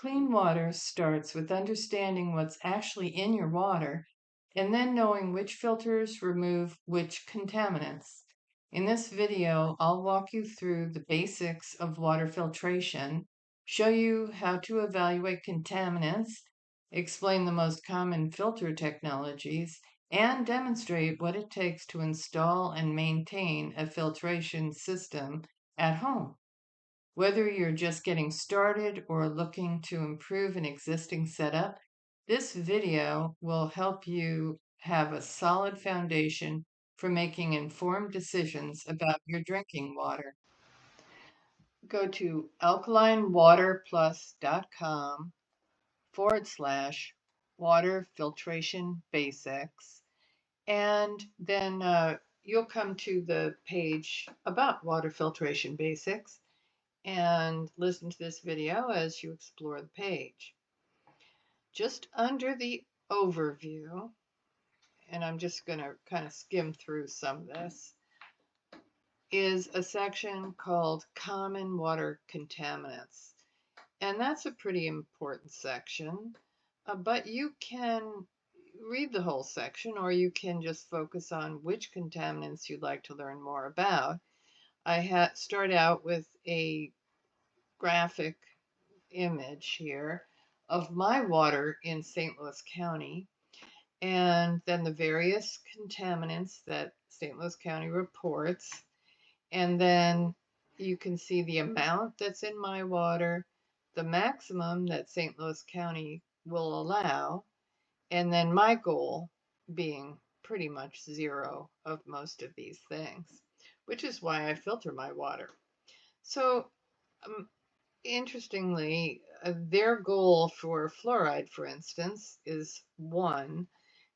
Clean water starts with understanding what's actually in your water and then knowing which filters remove which contaminants. In this video, I'll walk you through the basics of water filtration, show you how to evaluate contaminants, explain the most common filter technologies, and demonstrate what it takes to install and maintain a filtration system at home. Whether you're just getting started or looking to improve an existing setup, this video will help you have a solid foundation for making informed decisions about your drinking water. Go to alkalinewaterplus.com/water filtration basics, and then you'll come to the page about water filtration basics and listen to this video as you explore the page. Just under the overview, and I'm just going to kind of skim through some of this, is a section called Common Water Contaminants. And that's a pretty important section, but you can read the whole section or you can just focus on which contaminants you'd like to learn more about. I start out with a graphic image here of my water in St. Louis County, and then the various contaminants that St. Louis County reports, and then you can see the amount that's in my water, the maximum that St. Louis County will allow, and then my goal being pretty much zero of most of these things, which is why I filter my water. So interestingly, their goal for fluoride, for instance, is 1,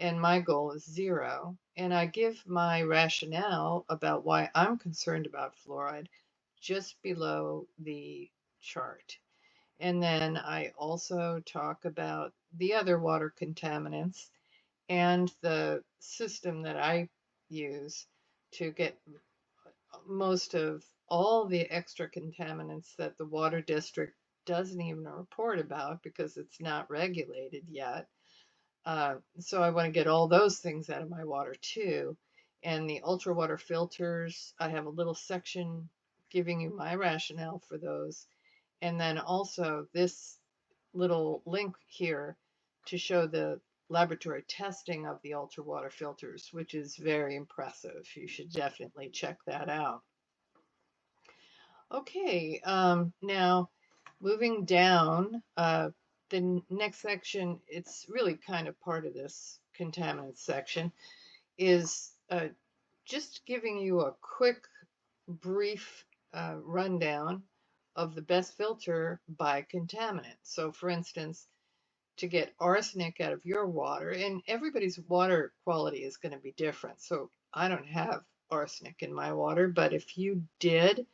and my goal is 0. And I give my rationale about why I'm concerned about fluoride just below the chart. And then I also talk about the other water contaminants and the system that I use to get most of all the extra contaminants that the water district doesn't even report about because it's not regulated yet. So I want to get all those things out of my water too. And the ultra water filters, I have a little section giving you my rationale for those. And then also this little link here to show the laboratory testing of the ultra water filters, which is very impressive. You should definitely check that out. Okay, now moving down, the next section, it's really kind of part of this contaminants section, is just giving you a quick, brief rundown of the best filter by contaminant. So for instance, to get arsenic out of your water, and everybody's water quality is going to be different. So I don't have arsenic in my water, but if you did,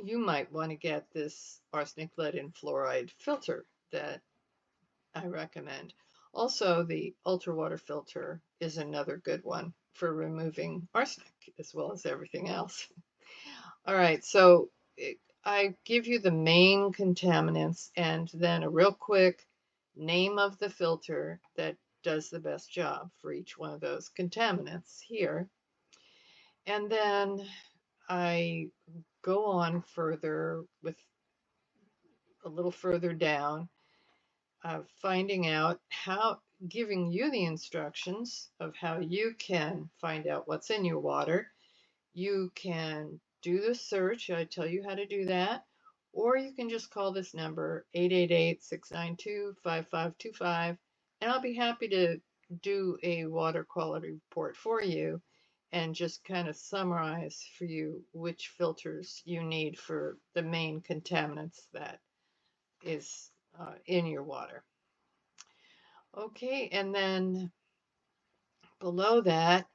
you might want to get this arsenic, lead, and fluoride filter that I recommend. Also, the ultra water filter is another good one for removing arsenic as well as everything else. All right, so I give you the main contaminants and then a real quick name of the filter that does the best job for each one of those contaminants here. And then I go on further with a little further down, finding out how, giving you the instructions of how you can find out what's in your water. You can do the search, I tell you how to do that, or you can just call this number 888-692-5525, and I'll be happy to do a water quality report for you and just kind of summarize for you which filters you need for the main contaminants that is in your water. Okay, and then below that,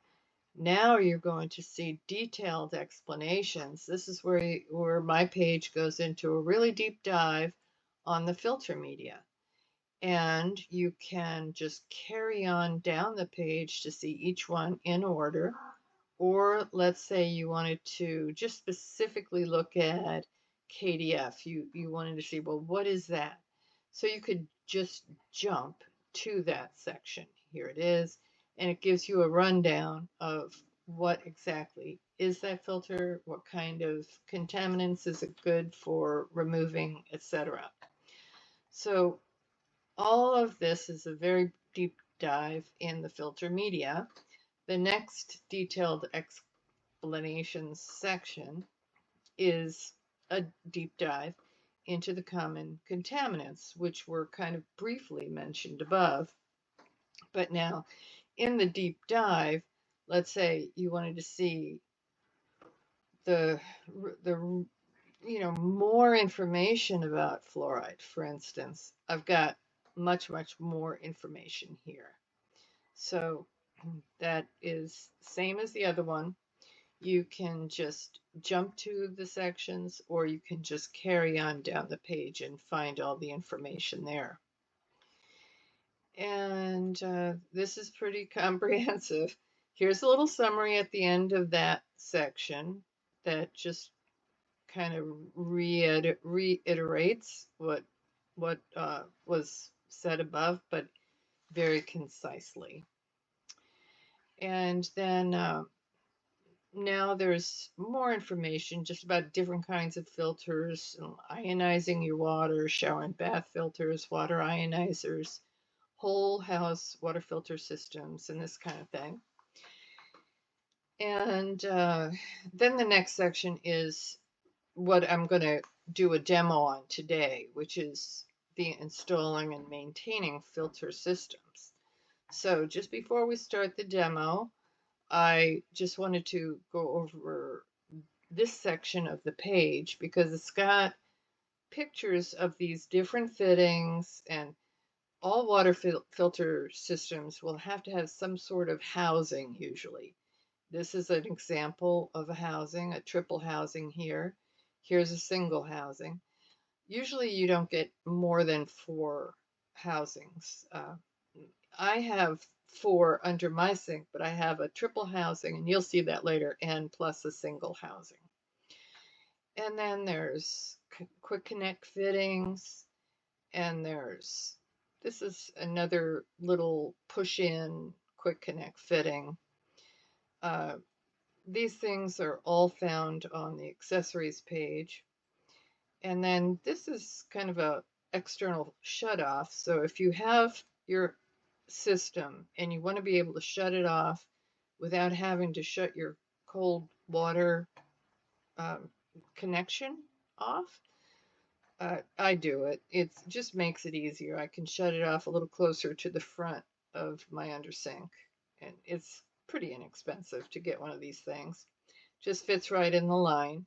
now you're going to see detailed explanations. This is where my page goes into a really deep dive on the filter media. And you can just carry on down the page to see each one in order. Or let's say you wanted to just specifically look at KDF. You wanted to see, well, what is that? So you could just jump to that section. Here it is, and it gives you a rundown of what exactly is that filter, what kind of contaminants is it good for removing, etc. So all of this is a very deep dive in the filter media. The next detailed explanations section is a deep dive into the common contaminants, which were kind of briefly mentioned above. But now, in the deep dive, let's say you wanted to see the the more information about fluoride, for instance. I've got much more information here. So that is same as the other one. You can just jump to the sections, or you can just carry on down the page and find all the information there. And this is pretty comprehensive. Here's a little summary at the end of that section that just kind of reiterates what was said above, but very concisely. And then now there's more information just about different kinds of filters, ionizing your water, shower and bath filters, water ionizers, whole house water filter systems, and this kind of thing. And then the next section is what I'm going to do a demo on today, which is the installing and maintaining filter systems. So just before we start the demo, I just wanted to go over this section of the page because it's got pictures of these different fittings, and all water filter systems will have to have some sort of housing usually. This is an example of a housing, a triple housing here. Here's a single housing. Usually you don't get more than 4 housings. I have 4 under my sink, but I have a triple housing, and you'll see that later, and plus a single housing. And then there's quick connect fittings, and this is another little push-in quick connect fitting. These things are all found on the accessories page. And then this is kind of a external shut-off. So if you have your system and you want to be able to shut it off without having to shut your cold water connection off, I do it. It just makes it easier. I can shut it off a little closer to the front of my undersink, and it's pretty inexpensive to get one of these things. Just fits right in the line.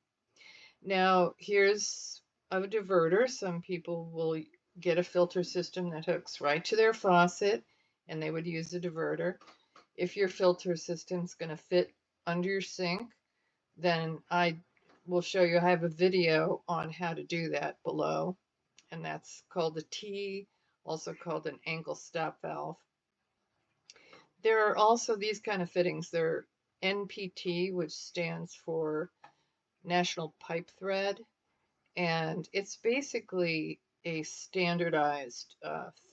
Now here's a diverter. Some people will get a filter system that hooks right to their faucet, and they would use a diverter. If your filter system's going to fit under your sink, then I will show you. I have a video on how to do that below, and that's called a T, also called an angle stop valve. There are also these kind of fittings. They're NPT, which stands for National Pipe Thread, and it's basically a standardized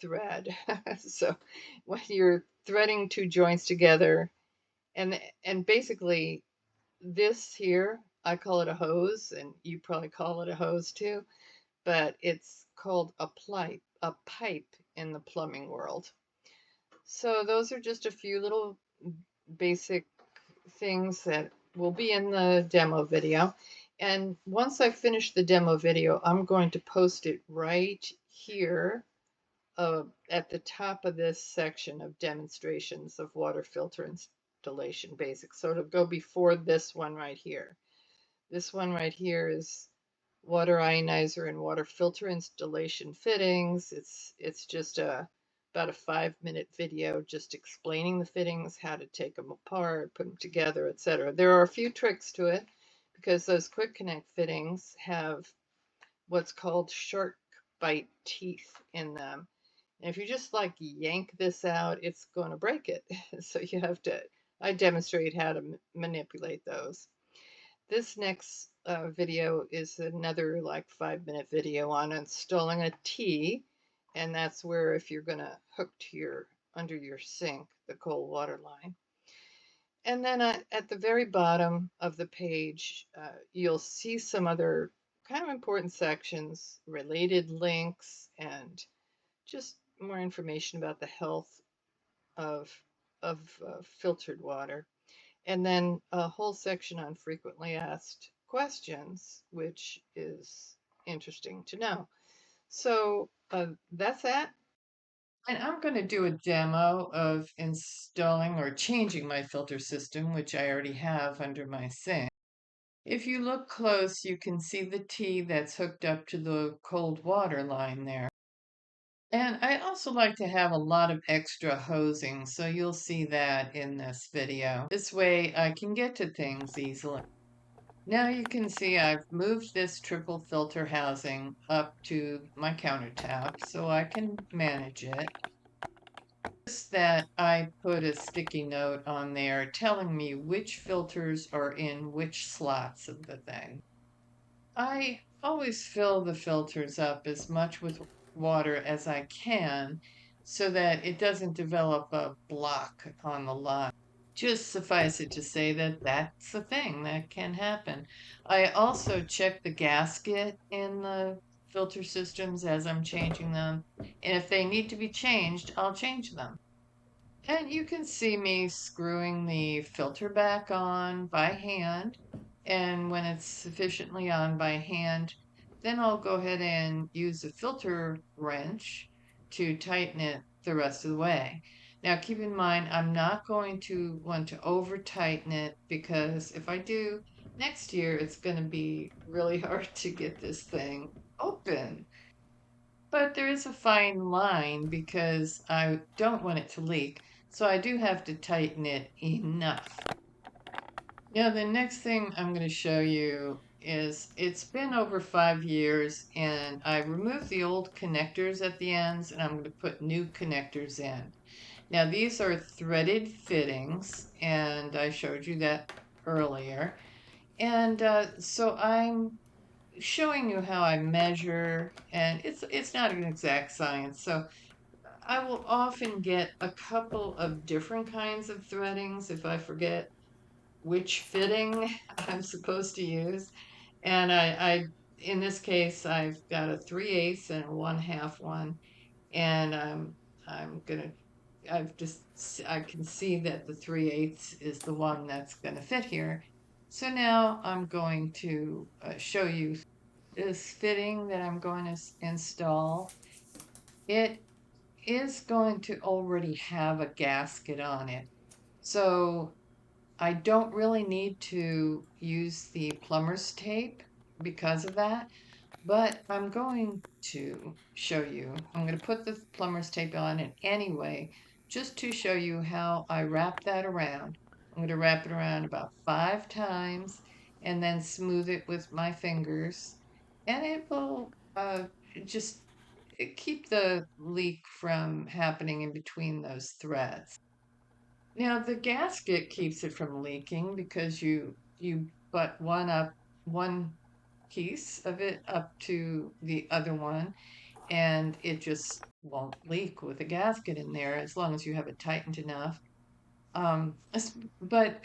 thread. So when you're threading 2 joints together, and basically this here, I call it a hose, and you probably call it a hose too, but it's called a pipe in the plumbing world. So those are just a few little basic things that will be in the demo video. And once I finish the demo video, I'm going to post it right here at the top of this section of demonstrations of water filter installation basics. So it'll go before this one right here. This one right here is water ionizer and water filter installation fittings. It's just about a 5-minute video just explaining the fittings, how to take them apart, put them together, etc. There are a few tricks to it because those quick connect fittings have what's called shark bite teeth in them. And if you just like yank this out, it's going to break it. So you have to, I demonstrate how to manipulate those. This next video is another like 5-minute video on installing a T, And that's where, if you're going to hook to your under your sink, the cold water line. And then at the very bottom of the page, you'll see some other kind of important sections, related links, and just more information about the health of filtered water. And then a whole section on frequently asked questions, which is interesting to know. So that's that. And I'm going to do a demo of installing or changing my filter system, which I already have under my sink. If you look close, you can see the T that's hooked up to the cold water line there. And I also like to have a lot of extra hosing, so you'll see that in this video. This way I can get to things easily. Now you can see I've moved this triple filter housing up to my countertop so I can manage it. That I put a sticky note on there telling me which filters are in which slots of the thing. I always fill the filters up as much with water as I can so that it doesn't develop a block on the line. Just suffice it to say that that's a thing that can happen. I also check the gasket in the filter systems as I'm changing them, and if they need to be changed, I'll change them. And you can see me screwing the filter back on by hand. And when it's sufficiently on by hand, then I'll go ahead and use a filter wrench to tighten it the rest of the way. Now keep in mind, I'm not going to want to over tighten it because if I do, next year it's going to be really hard to get this thing open. But there is a fine line because I don't want it to leak, so I do have to tighten it enough. Now, the next thing I'm going to show you is it's been over 5 years and I removed the old connectors at the ends and I'm going to put new connectors in. Now, these are threaded fittings and I showed you that earlier. And so I'm showing you how I measure, and it's not an exact science. So I will often get a couple of different kinds of threadings if I forget which fitting I'm supposed to use. And I in this case, I've got a 3/8 and a 1/2 one, and I'm gonna I can see that the 3/8 is the one that's gonna fit here. So now I'm going to show you this fitting that I'm going to install. It is going to already have a gasket on it. So I don't really need to use the plumber's tape because of that, but I'm going to show you. I'm going to put the plumber's tape on it anyway, just to show you how I wrap that around. I'm going to wrap it around about 5 times and then smooth it with my fingers, and it will just keep the leak from happening in between those threads. Now the gasket keeps it from leaking because you butt one piece of it up to the other one, and it just won't leak with a gasket in there as long as you have it tightened enough. But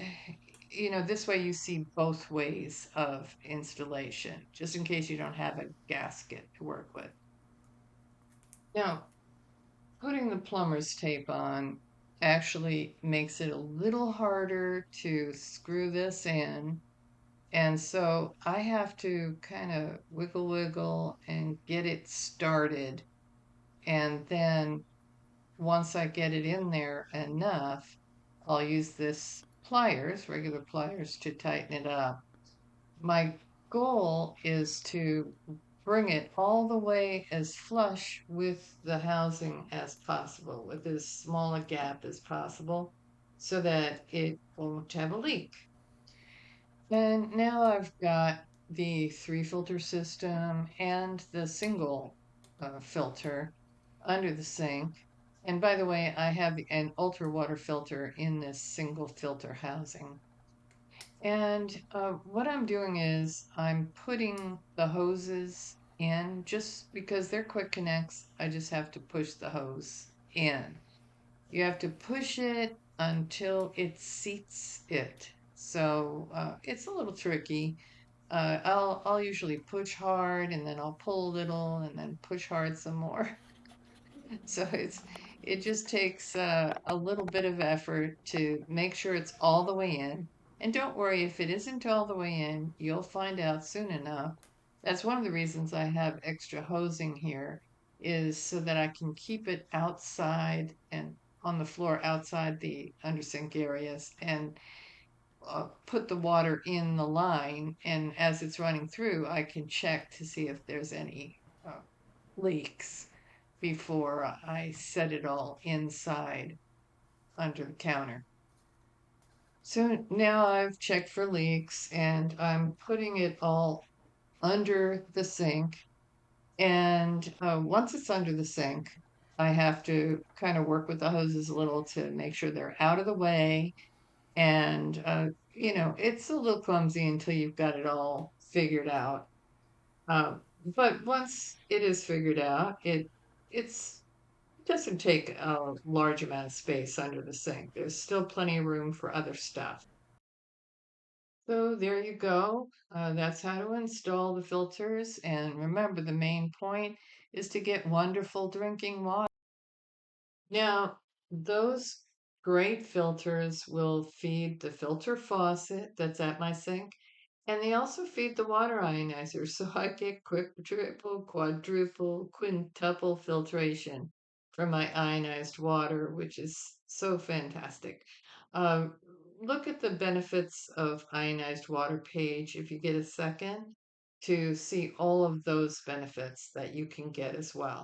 this way you see both ways of installation, just in case you don't have a gasket to work with. Now, putting the plumber's tape on actually makes it a little harder to screw this in. And so I have to kind of wiggle and get it started. And then once I get it in there enough, I'll use this regular pliers, to tighten it up. My goal is to bring it all the way as flush with the housing as possible, with as small a gap as possible, so that it won't have a leak. And now I've got the 3 filter system and the single filter under the sink. And by the way, I have an ultra water filter in this single filter housing. And what I'm doing is I'm putting the hoses And just because they're quick connects, I just have to push the hose in. You have to push it until it seats it. So it's a little tricky. I'll usually push hard and then I'll pull a little and then push hard some more. So it just takes a little bit of effort to make sure it's all the way in. And don't worry, if it isn't all the way in, you'll find out soon enough. That's one of the reasons I have extra hosing here, is so that I can keep it outside and on the floor outside the under sink areas and put the water in the line. And as it's running through, I can check to see if there's any leaks before I set it all inside under the counter. So now I've checked for leaks and I'm putting it all under the sink. And once it's under the sink, I have to kind of work with the hoses a little to make sure they're out of the way. And, it's a little clumsy until you've got it all figured out. But once it is figured out, it's doesn't take a large amount of space under the sink. There's still plenty of room for other stuff. So there you go. That's how to install the filters. And remember, the main point is to get wonderful drinking water. Now, those great filters will feed the filter faucet that's at my sink, and they also feed the water ionizer. So I get triple, quadruple, quintuple filtration from my ionized water, which is so fantastic. Um, Look at the benefits of ionized water page if you get a second to see all of those benefits that you can get as well.